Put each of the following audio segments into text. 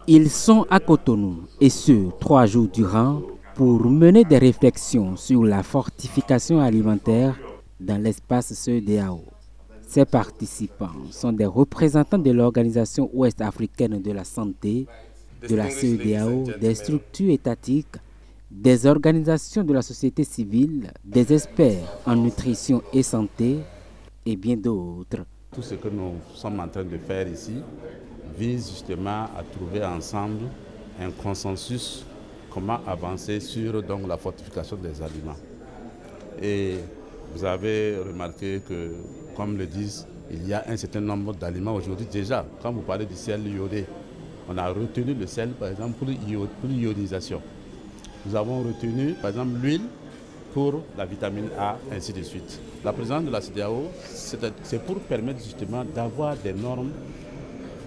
Ils sont à Cotonou, et ce, 3 jours durant, pour mener des réflexions sur la fortification alimentaire dans l'espace CEDEAO. Ces participants sont des représentants de l'Organisation ouest-africaine de la santé, de la CEDEAO, des structures étatiques, des organisations de la société civile, des experts en nutrition et santé, et bien d'autres. Tout ce que nous sommes en train de faire ici vise justement à trouver ensemble un consensus, comment avancer sur donc, la fortification des aliments. Et vous avez remarqué que, comme le disent, il y a un certain nombre d'aliments aujourd'hui déjà. Quand vous parlez du sel iodé, on a retenu le sel par exemple pour l'iodisation. Nous avons retenu par exemple l'huile pour la vitamine A, ainsi de suite. La présence de la CEDEAO, c'est pour permettre justement d'avoir des normes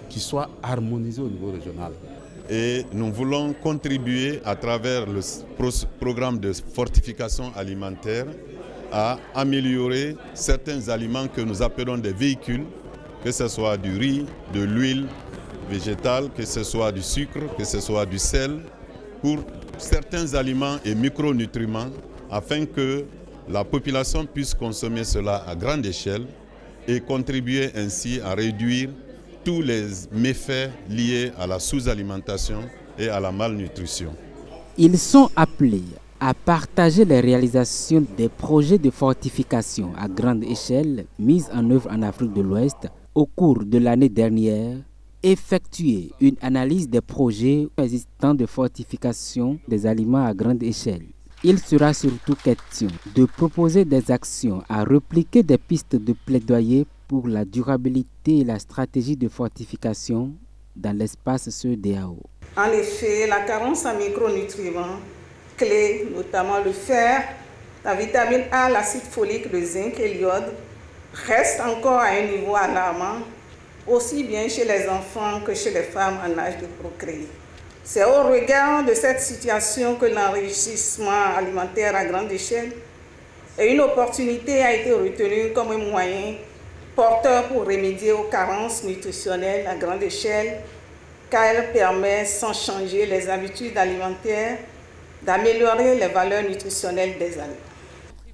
qui soient harmonisées au niveau régional. Et nous voulons contribuer à travers le programme de fortification alimentaire à améliorer certains aliments que nous appelons des véhicules, que ce soit du riz, de l'huile végétale, que ce soit du sucre, que ce soit du sel, pour certains aliments et micronutriments, afin que la population puisse consommer cela à grande échelle et contribuer ainsi à réduire tous les méfaits liés à la sous-alimentation et à la malnutrition. Ils sont appelés à partager les réalisations des projets de fortification à grande échelle mis en œuvre en Afrique de l'Ouest au cours de l'année dernière, effectuer une analyse des projets existants de fortification des aliments à grande échelle. Il sera surtout question de proposer des actions à repliquer des pistes de plaidoyer pour la durabilité et la stratégie de fortification dans l'espace CEDEAO. En effet, la carence en micronutriments clés, notamment le fer, la vitamine A, l'acide folique, le zinc et l'iode, reste encore à un niveau alarmant, aussi bien chez les enfants que chez les femmes en âge de procréer. C'est au regard de cette situation que l'enrichissement alimentaire à grande échelle et une opportunité a été retenue comme un moyen porteur pour remédier aux carences nutritionnelles à grande échelle, car elle permet, sans changer les habitudes alimentaires, d'améliorer les valeurs nutritionnelles des aliments.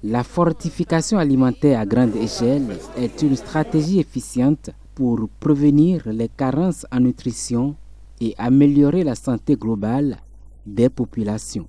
La fortification alimentaire à grande échelle est une stratégie efficiente pour prévenir les carences en nutrition et améliorer la santé globale des populations.